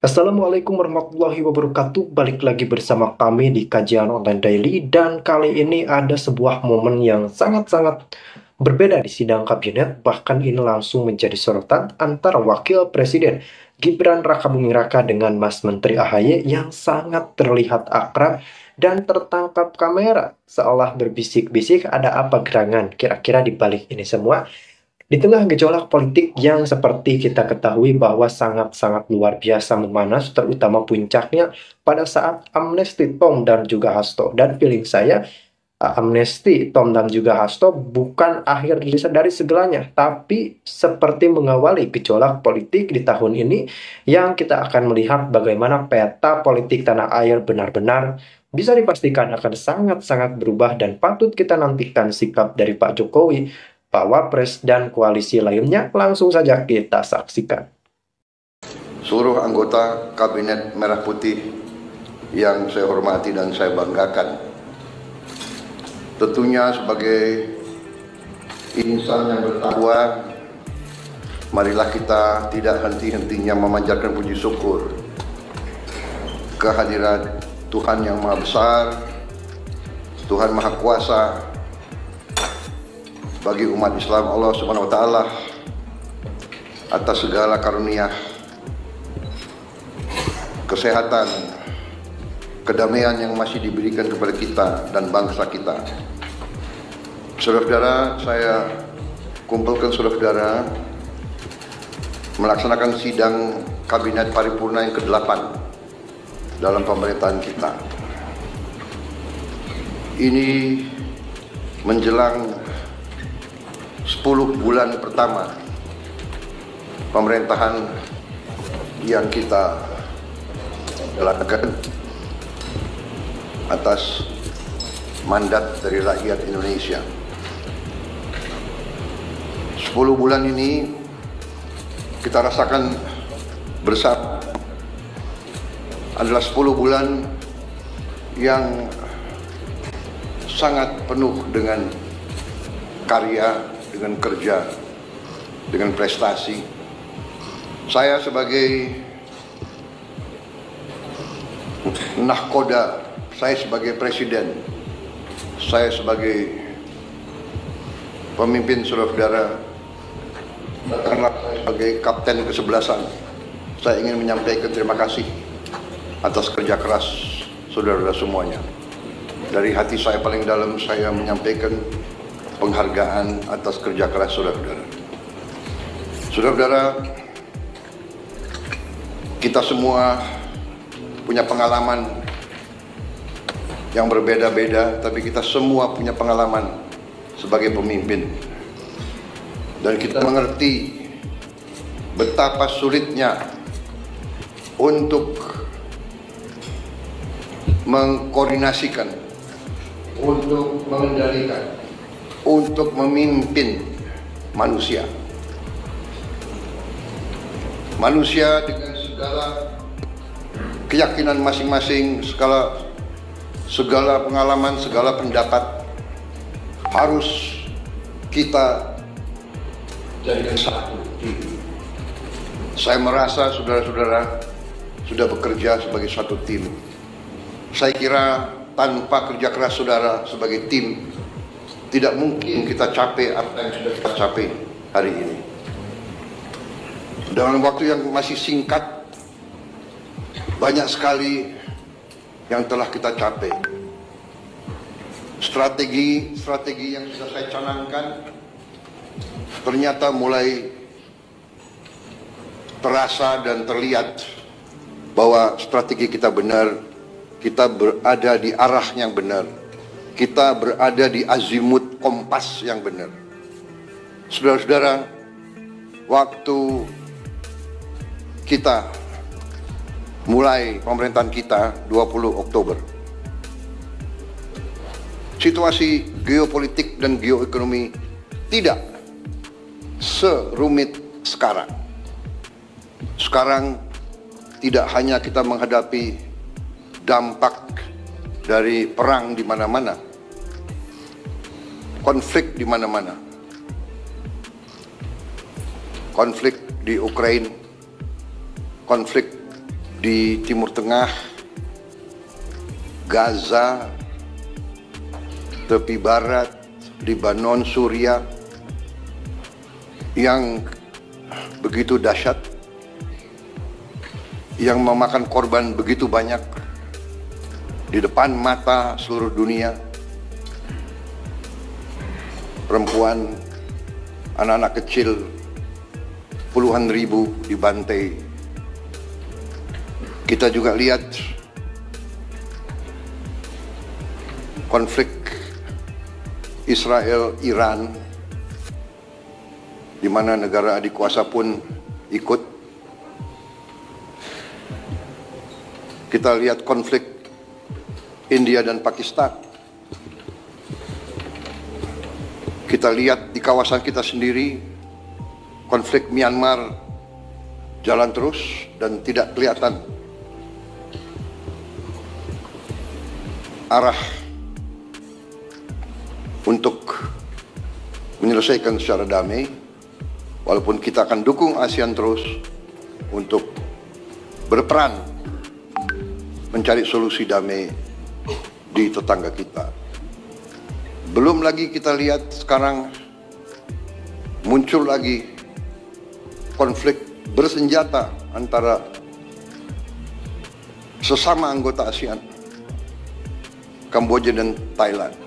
Assalamualaikum warahmatullahi wabarakatuh. Balik lagi bersama kami di kajian online daily, dan kali ini ada sebuah momen yang sangat-sangat berbeda di sidang kabinet. Bahkan ini langsung menjadi sorotan antara Wakil Presiden Gibran Rakabuming Raka dengan Mas Menteri AHY yang sangat terlihat akrab dan tertangkap kamera seolah berbisik-bisik ada apa gerangan kira-kira di balik ini semua. Di tengah gejolak politik yang seperti kita ketahui bahwa sangat-sangat luar biasa memanas, terutama puncaknya pada saat amnesti Tom dan juga Hasto. Dan feeling saya, amnesti Tom dan juga Hasto bukan akhir dari segalanya, tapi seperti mengawali gejolak politik di tahun ini yang kita akan melihat bagaimana peta politik tanah air benar-benar bisa dipastikan akan sangat-sangat berubah, dan patut kita nantikan sikap dari Pak Jokowi, Pak Wapres, dan koalisi lainnya. Langsung saja kita saksikan. Seluruh anggota Kabinet Merah Putih yang saya hormati dan saya banggakan, tentunya sebagai insan yang bertakwa, marilah kita tidak henti-hentinya memanjatkan puji syukur kehadirat Tuhan yang Maha Besar, Tuhan Maha Kuasa, bagi umat Islam Allah Subhanahu wa Ta'ala, atas segala karunia, kesehatan, kedamaian yang masih diberikan kepada kita dan bangsa kita. Saudara-saudara, saya kumpulkan saudara-saudara melaksanakan sidang Kabinet Paripurna yang ke-8 dalam pemerintahan kita. Ini menjelang 10 bulan pertama pemerintahan yang kita jalankan atas mandat dari rakyat Indonesia. 10 bulan ini kita rasakan bersama adalah 10 bulan yang sangat penuh dengan karya, dengan kerja, dengan prestasi. Saya sebagai nahkoda, saya sebagai presiden, saya sebagai pemimpin saudara-saudara, bahkanlah sebagai kapten kesebelasan, saya ingin menyampaikan terima kasih atas kerja keras saudara-saudara semuanya. Dari hati saya paling dalam, saya menyampaikan penghargaan atas kerja keras saudara-saudara. Saudara-saudara, kita semua punya pengalaman yang berbeda-beda, tapi kita semua punya pengalaman sebagai pemimpin. Dan kita mengerti betapa sulitnya untuk mengkoordinasikan, untuk mengendalikan, untuk memimpin manusia. Manusia dengan segala keyakinan masing-masing, segala pengalaman, segala pendapat harus kita jadikan satu. Saya merasa saudara-saudara sudah bekerja sebagai satu tim. Saya kira tanpa kerja keras saudara sebagai tim, tidak mungkin kita capai apa yang sudah kita capai hari ini. Dalam waktu yang masih singkat, banyak sekali yang telah kita capai. Strategi yang sudah saya canangkan ternyata mulai terasa dan terlihat bahwa strategi kita benar, kita berada di arah yang benar, kita berada di azimut kompas yang benar. Saudara-saudara, waktu kita mulai pemerintahan kita 20 Oktober, situasi geopolitik dan geoekonomi tidak serumit sekarang. Sekarang tidak hanya kita menghadapi dampak dari perang di mana-mana, konflik di mana-mana, konflik di Ukraina, konflik di Timur Tengah, Gaza, tepi barat, Lebanon, Suriah, yang begitu dahsyat, yang memakan korban begitu banyak di depan mata seluruh dunia. Perempuan, anak-anak kecil, puluhan ribu dibantai. Kita juga lihat konflik Israel-Iran, di mana negara adik kuasa pun ikut. Kita lihat konflik India dan Pakistan. Kita lihat di kawasan kita sendiri, konflik Myanmar jalan terus dan tidak kelihatan arah untuk menyelesaikan secara damai, walaupun kita akan dukung ASEAN terus untuk berperan mencari solusi damai di tetangga kita. Belum lagi kita lihat sekarang muncul lagi konflik bersenjata antara sesama anggota ASEAN, Kamboja dan Thailand.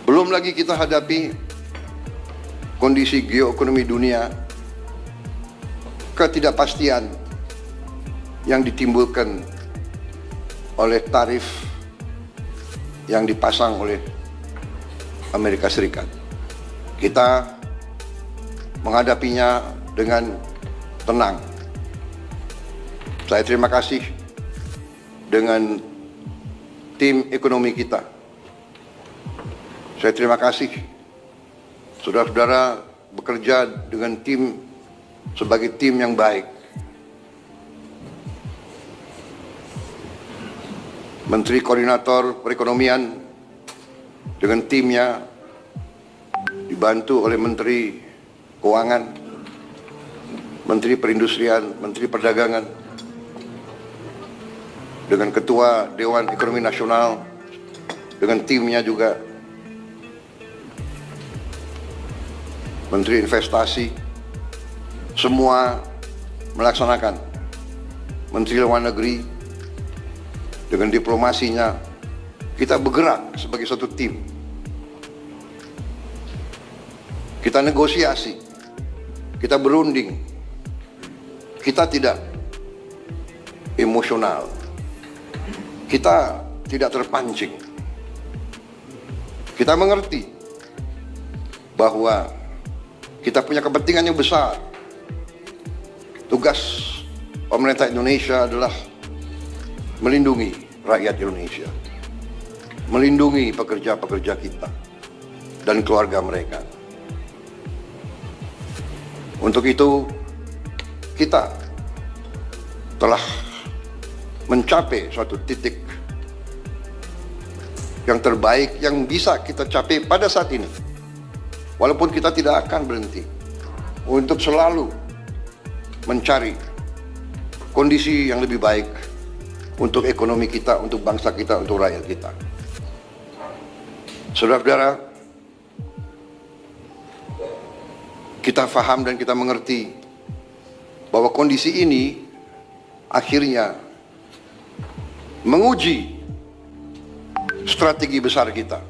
Belum lagi kita hadapi kondisi geoekonomi dunia, ketidakpastian yang ditimbulkan oleh tarif yang dipasang oleh Amerika Serikat. Kita menghadapinya dengan tenang. Saya terima kasih dengan tim ekonomi kita. Saya terima kasih saudara-saudara bekerja dengan tim sebagai tim yang baik. Menteri Koordinator Perekonomian dengan timnya dibantu oleh Menteri Keuangan, Menteri Perindustrian, Menteri Perdagangan, dengan Ketua Dewan Ekonomi Nasional, dengan timnya juga Menteri Investasi, semua melaksanakan. Menteri Luar Negeri dengan diplomasinya, kita bergerak sebagai satu tim. Kita negosiasi, kita berunding, kita tidak emosional, kita tidak terpancing. Kita mengerti bahwa kita punya kepentingan yang besar. Tugas pemerintah Indonesia adalah melindungi rakyat Indonesia, melindungi pekerja-pekerja kita dan keluarga mereka. Untuk itu, kita telah mencapai suatu titik yang terbaik yang bisa kita capai pada saat ini. Walaupun kita tidak akan berhenti untuk selalu mencari kondisi yang lebih baik untuk ekonomi kita, untuk bangsa kita, untuk rakyat kita. Saudara-saudara, kita paham dan kita mengerti bahwa kondisi ini akhirnya menguji strategi besar kita,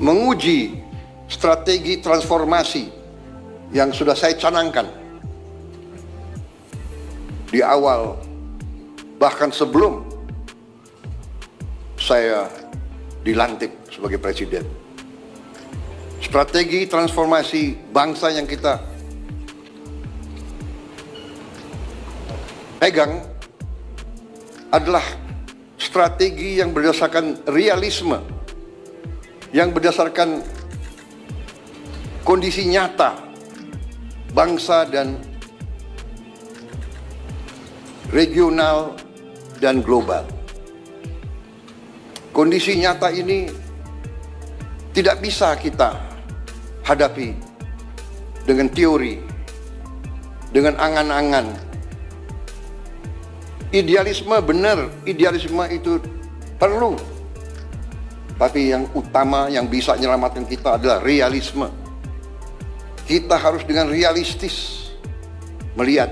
menguji strategi transformasi yang sudah saya canangkan di awal, bahkan sebelum saya dilantik sebagai presiden. Strategi transformasi bangsa yang kita pegang adalah strategi yang berdasarkan realisme, yang berdasarkan kondisi nyata bangsa dan regional dan global. Kondisi nyata ini tidak bisa kita hadapi dengan teori, dengan angan-angan, Idealisme benar, idealisme itu perlu. Tapi yang utama yang bisa menyelamatkan kita adalah realisme. Kita harus dengan realistis melihat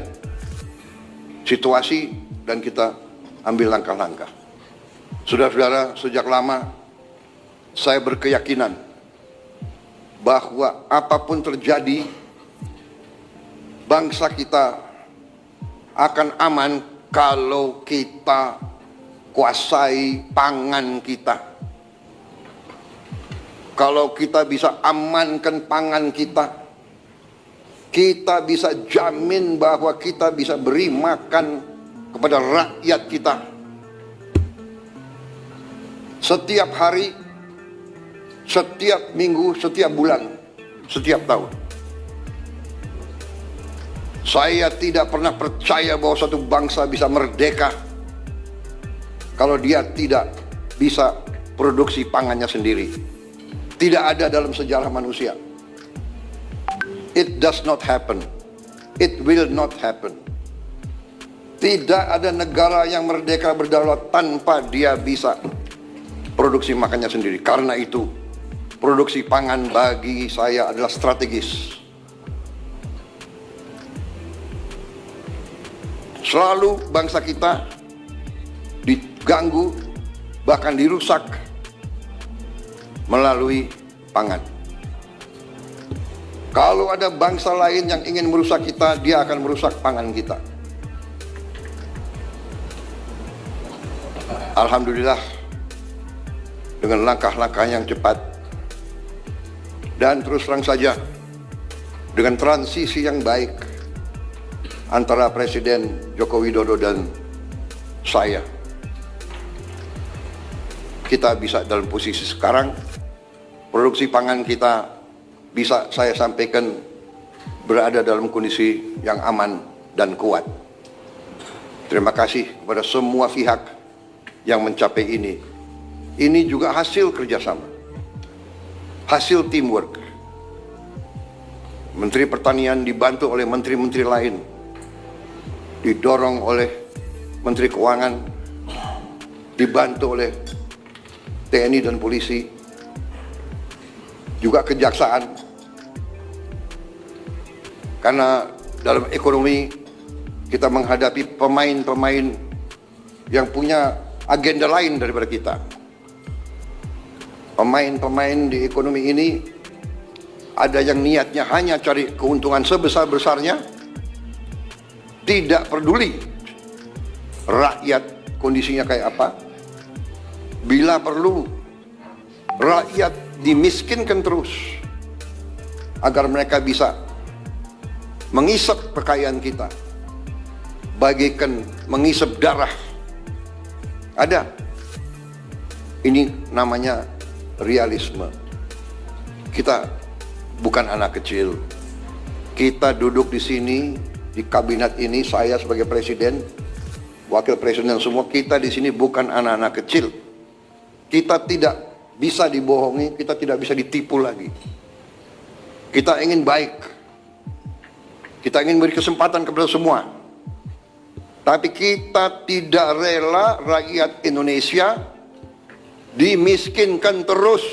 situasi dan kita ambil langkah-langkah. Saudara-saudara, sejak lama saya berkeyakinan bahwa apapun terjadi, bangsa kita akan aman kalau kita kuasai pangan kita. Kalau kita bisa amankan pangan kita, kita bisa jamin bahwa kita bisa beri makan kepada rakyat kita. Setiap hari, setiap minggu, setiap bulan, setiap tahun. Saya tidak pernah percaya bahwa satu bangsa bisa merdeka kalau dia tidak bisa produksi pangannya sendiri. Tidak ada dalam sejarah manusia. It does not happen. It will not happen. Tidak ada negara yang merdeka berdaulat tanpa dia bisa produksi makannya sendiri. Karena itu, produksi pangan bagi saya adalah strategis. Selalu bangsa kita diganggu, bahkan dirusak melalui pangan. Kalau ada bangsa lain yang ingin merusak kita, dia akan merusak pangan kita. Alhamdulillah, dengan langkah-langkah yang cepat dan terus terang saja, dengan transisi yang baik antara Presiden Joko Widodo dan saya, kita bisa dalam posisi sekarang, produksi pangan kita bisa saya sampaikan berada dalam kondisi yang aman dan kuat. Terima kasih kepada semua pihak yang mencapai ini. Ini juga hasil kerjasama, hasil teamwork. Menteri Pertanian dibantu oleh menteri-menteri lain, didorong oleh Menteri Keuangan, dibantu oleh TNI dan polisi, juga kejaksaan. Karena dalam ekonomi kita menghadapi pemain-pemain yang punya agenda lain daripada kita. Pemain-pemain di ekonomi ini ada yang niatnya hanya cari keuntungan sebesar-besarnya, tidak peduli rakyat kondisinya kayak apa. Bila perlu, rakyat dimiskinkan terus agar mereka bisa mengisap kekayaan kita, bagaikan mengisap darah. Ada. Ini namanya realisme. Kita bukan anak kecil. Kita duduk di sini di kabinet ini, saya sebagai presiden, wakil presiden semua, kita di sini bukan anak-anak kecil. Kita tidak bisa dibohongi, kita tidak bisa ditipu lagi. Kita ingin baik. Kita ingin beri kesempatan kepada semua. Tapi kita tidak rela rakyat Indonesia dimiskinkan terus.